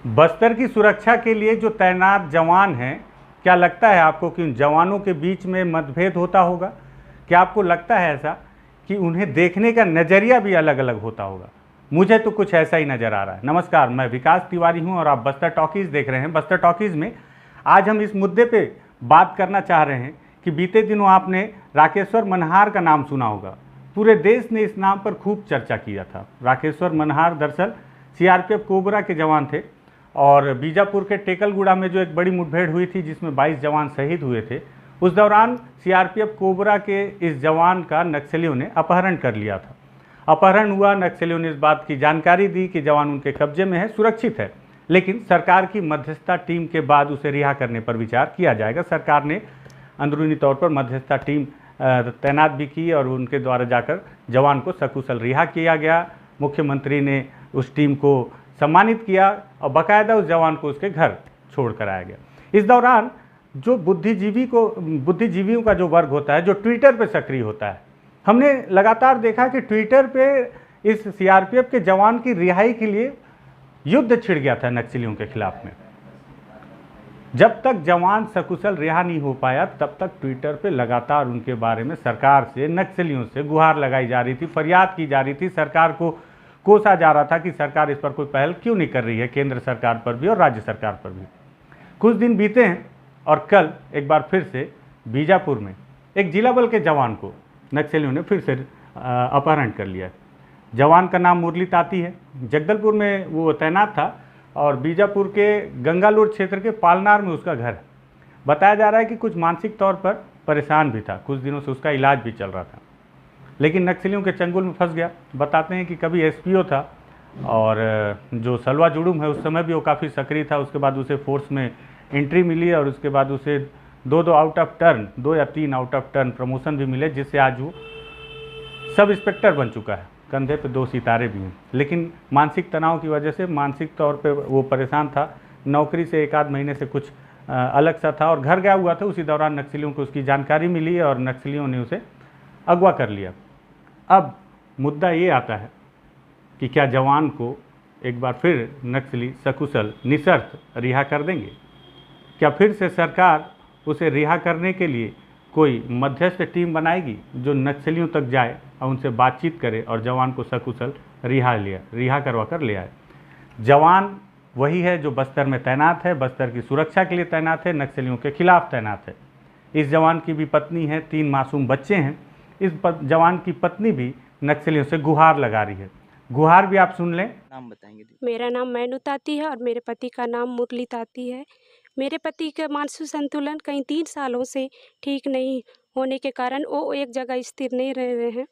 बस्तर की सुरक्षा के लिए जो तैनात जवान हैं, क्या लगता है आपको कि उन जवानों के बीच में मतभेद होता होगा? क्या आपको लगता है ऐसा कि उन्हें देखने का नज़रिया भी अलग अलग होता होगा? मुझे तो कुछ ऐसा ही नज़र आ रहा है। नमस्कार, मैं विकास तिवारी हूं और आप बस्तर टॉकीज़ देख रहे हैं। बस्तर टॉकीज़ में आज हम इस मुद्दे पे बात करना चाह रहे हैं कि बीते दिनों आपने राकेश्वर मनहार का नाम सुना होगा। पूरे देश ने इस नाम पर खूब चर्चा किया था। राकेश्वर मनहार दरअसल सीआरपीएफ कोबरा के जवान थे और बीजापुर के टेकलगुड़ा में जो एक बड़ी मुठभेड़ हुई थी जिसमें 22 जवान शहीद हुए थे, उस दौरान सीआरपीएफ कोबरा के इस जवान का नक्सलियों ने अपहरण कर लिया था। अपहरण हुआ, नक्सलियों ने इस बात की जानकारी दी कि जवान उनके कब्जे में है, सुरक्षित है, लेकिन सरकार की मध्यस्थता टीम के बाद उसे रिहा करने पर विचार किया जाएगा। सरकार ने अंदरूनी तौर पर मध्यस्थता टीम तैनात भी की और उनके द्वारा जाकर जवान को सकुशल रिहा किया गया। मुख्यमंत्री ने उस टीम को सम्मानित किया और बाकायदा उस जवान को उसके घर छोड़ कर आया गया। इस दौरान जो बुद्धिजीवियों का जो वर्ग होता है, जो ट्विटर पे सक्रिय होता है, हमने लगातार देखा कि ट्विटर पे इस सीआरपीएफ के जवान की रिहाई के लिए युद्ध छिड़ गया था नक्सलियों के खिलाफ में। जब तक जवान सकुशल रिहा नहीं हो पाया तब तक ट्विटर पे लगातार उनके बारे में सरकार से, नक्सलियों से गुहार लगाई जा रही थी, फरियाद की जा रही थी। सरकार को कोसा जा रहा था कि सरकार इस पर कोई पहल क्यों नहीं कर रही है, केंद्र सरकार पर भी और राज्य सरकार पर भी। कुछ दिन बीते हैं और कल एक बार फिर से बीजापुर में एक जिला बल के जवान को नक्सलियों ने फिर से अपहरण कर लिया। जवान का नाम मुरली ताती है, जगदलपुर में वो तैनात था और बीजापुर के गंगालूर क्षेत्र के पालनार में उसका घर है। बताया जा रहा है कि कुछ मानसिक तौर पर परेशान भी था, कुछ दिनों से उसका इलाज भी चल रहा था, लेकिन नक्सलियों के चंगुल में फंस गया। बताते हैं कि कभी एसपीओ था और जो सलवा जुड़ूम है उस समय भी वो काफ़ी सक्रिय था। उसके बाद उसे फोर्स में एंट्री मिली और उसके बाद उसे दो या तीन आउट ऑफ टर्न प्रमोशन भी मिले, जिससे आज वो सब इंस्पेक्टर बन चुका है। कंधे पे 2 सितारे भी हैं, लेकिन मानसिक तनाव की वजह से मानसिक तौर पे वो परेशान था। नौकरी से 1 आध महीने से कुछ अलग सा था और घर गया हुआ था। उसी दौरान नक्सलियों को उसकी जानकारी मिली और नक्सलियों ने उसे अगवा कर लिया। अब मुद्दा ये आता है कि क्या जवान को एक बार फिर नक्सली सकुशल निशर्त रिहा कर देंगे? क्या फिर से सरकार उसे रिहा करने के लिए कोई मध्यस्थ टीम बनाएगी जो नक्सलियों तक जाए और उनसे बातचीत करे और जवान को सकुशल रिहा करवा कर ले आए? जवान वही है जो बस्तर में तैनात है, बस्तर की सुरक्षा के लिए तैनात है, नक्सलियों के खिलाफ तैनात है। इस जवान की भी पत्नी है, 3 मासूम बच्चे हैं। इस जवान की पत्नी भी नक्सलियों से गुहार लगा रही है। गुहार भी आप सुन लें। नाम बताएंगे दीदी? मेरा नाम मैनू ताती है और मेरे पति का नाम मुरली ताती है। मेरे पति का मानसिक संतुलन कई 3 सालों से ठीक नहीं होने के कारण वो एक जगह स्थिर नहीं रह रहे हैं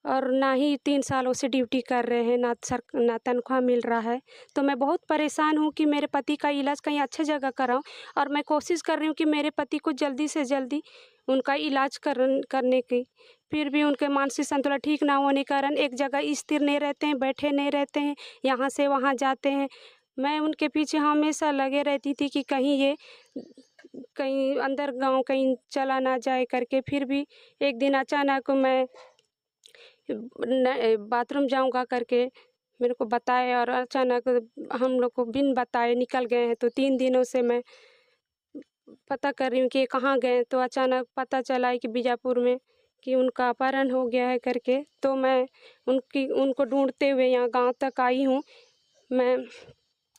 और ना ही 3 सालों से ड्यूटी कर रहे हैं, ना तनख्वाह मिल रहा है। तो मैं बहुत परेशान हूँ कि मेरे पति का इलाज कहीं अच्छे जगह कराऊँ और मैं कोशिश कर रही हूँ कि मेरे पति को जल्दी से जल्दी उनका इलाज करने की। फिर भी उनके मानसिक संतुलन ठीक ना होने के कारण एक जगह स्थिर नहीं रहते हैं, बैठे नहीं रहते हैं, यहाँ से वहाँ जाते हैं। मैं उनके पीछे हमेशा लगे रहती थी कि कहीं ये कहीं अंदर गाँव कहीं चला ना जाए करके। फिर भी एक दिन अचानक मैं बाथरूम जाऊँगा करके मेरे को बताए और अचानक हम लोग को बिन बताए निकल गए हैं। तो 3 दिनों से मैं पता कर रही हूँ कि ये कहाँ गए, तो अचानक पता चला है कि बीजापुर में कि उनका अपहरण हो गया है करके। तो मैं उनको ढूंढते हुए यहाँ गांव तक आई हूँ। मैं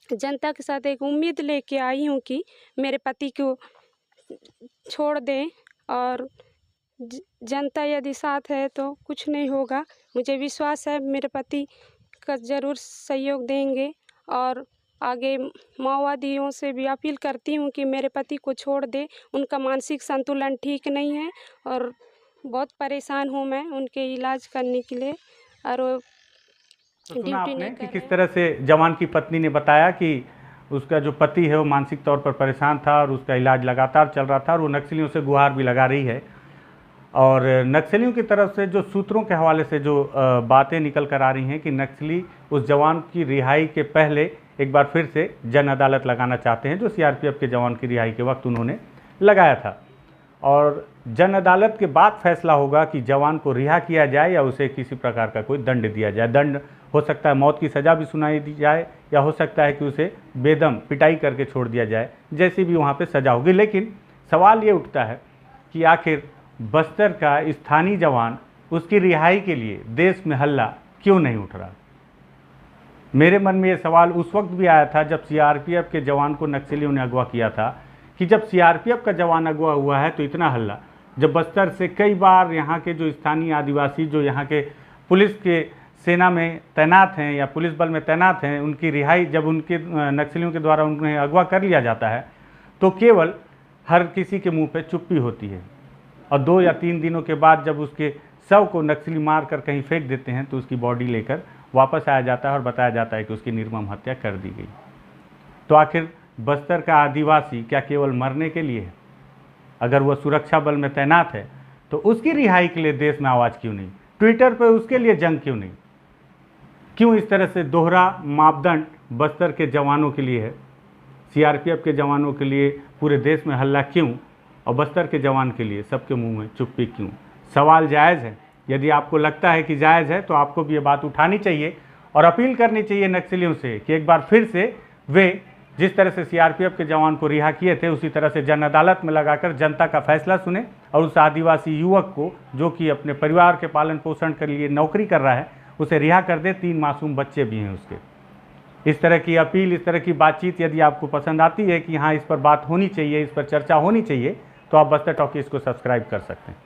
जनता के साथ एक उम्मीद लेके आई हूँ कि मेरे पति को छोड़ दें और जनता यदि साथ है तो कुछ नहीं होगा। मुझे विश्वास है मेरे पति का ज़रूर सहयोग देंगे और आगे माओवादियों से भी अपील करती हूँ कि मेरे पति को छोड़ दे। उनका मानसिक संतुलन ठीक नहीं है और बहुत परेशान हूँ मैं उनके इलाज करने के लिए। और तो सुना ड्यूटी आपने नहीं कि कर किस रहे। तरह से जवान की पत्नी ने बताया कि उसका जो पति है वो मानसिक तौर पर परेशान था और उसका इलाज लगातार चल रहा था और वो नक्सलियों से गुहार भी लगा रही है। और नक्सलियों की तरफ से जो सूत्रों के हवाले से जो बातें निकल कर आ रही हैं कि नक्सली उस जवान की रिहाई के पहले एक बार फिर से जन अदालत लगाना चाहते हैं, जो सीआरपीएफ के जवान की रिहाई के वक्त उन्होंने लगाया था। और जन अदालत के बाद फैसला होगा कि जवान को रिहा किया जाए या उसे किसी प्रकार का कोई दंड दिया जाए। दंड हो सकता है मौत की सज़ा भी सुनाई दी जाए, या हो सकता है कि उसे बेदम पिटाई करके छोड़ दिया जाए, जैसी भी वहाँ पे सज़ा होगी। लेकिन सवाल ये उठता है कि आखिर बस्तर का स्थानीय जवान उसकी रिहाई के लिए देश में हल्ला क्यों नहीं उठ रहा। मेरे मन में ये सवाल उस वक्त भी आया था जब सीआरपीएफ के जवान को नक्सलियों ने अगवा किया था, कि जब सीआरपीएफ का जवान अगवा हुआ है तो इतना हल्ला, जब बस्तर से कई बार यहाँ के जो स्थानीय आदिवासी जो यहाँ के पुलिस के सेना में तैनात हैं या पुलिस बल में तैनात हैं, उनकी रिहाई जब उनके नक्सलियों के द्वारा उन्हें अगवा कर लिया जाता है तो केवल हर किसी के मुंह पे चुप्पी होती है, और 2 या 3 दिनों के बाद जब उसके शव को नक्सली मार कर कहीं फेंक देते हैं तो उसकी बॉडी लेकर वापस आया जाता है और बताया जाता है कि उसकी निर्मम हत्या कर दी गई। तो आखिर बस्तर का आदिवासी क्या केवल मरने के लिए है? अगर वह सुरक्षा बल में तैनात है तो उसकी रिहाई के लिए देश में आवाज़ क्यों नहीं? ट्विटर पर उसके लिए जंग क्यों नहीं? क्यों इस तरह से दोहरा मापदंड बस्तर के जवानों के लिए है, सीआरपीएफ के जवानों के लिए पूरे देश में हल्ला क्यों, और बस्तर के जवान के लिए सबके मुंह में चुप्पी क्यों? सवाल जायज़ है। यदि आपको लगता है कि जायज़ है तो आपको भी ये बात उठानी चाहिए और अपील करनी चाहिए नक्सलियों से कि एक बार फिर से वे जिस तरह से सीआरपीएफ के जवान को रिहा किए थे उसी तरह से जन अदालत में लगाकर जनता का फैसला सुने, और उस आदिवासी युवक को जो कि अपने परिवार के पालन पोषण के लिए नौकरी कर रहा है उसे रिहा कर दे। 3 मासूम बच्चे भी हैं उसके। इस तरह की अपील, इस तरह की बातचीत यदि आपको पसंद आती है कि हाँ इस पर बात होनी चाहिए, इस पर चर्चा होनी चाहिए, तो आप बस्तर टॉकीज को सब्सक्राइब कर सकते हैं।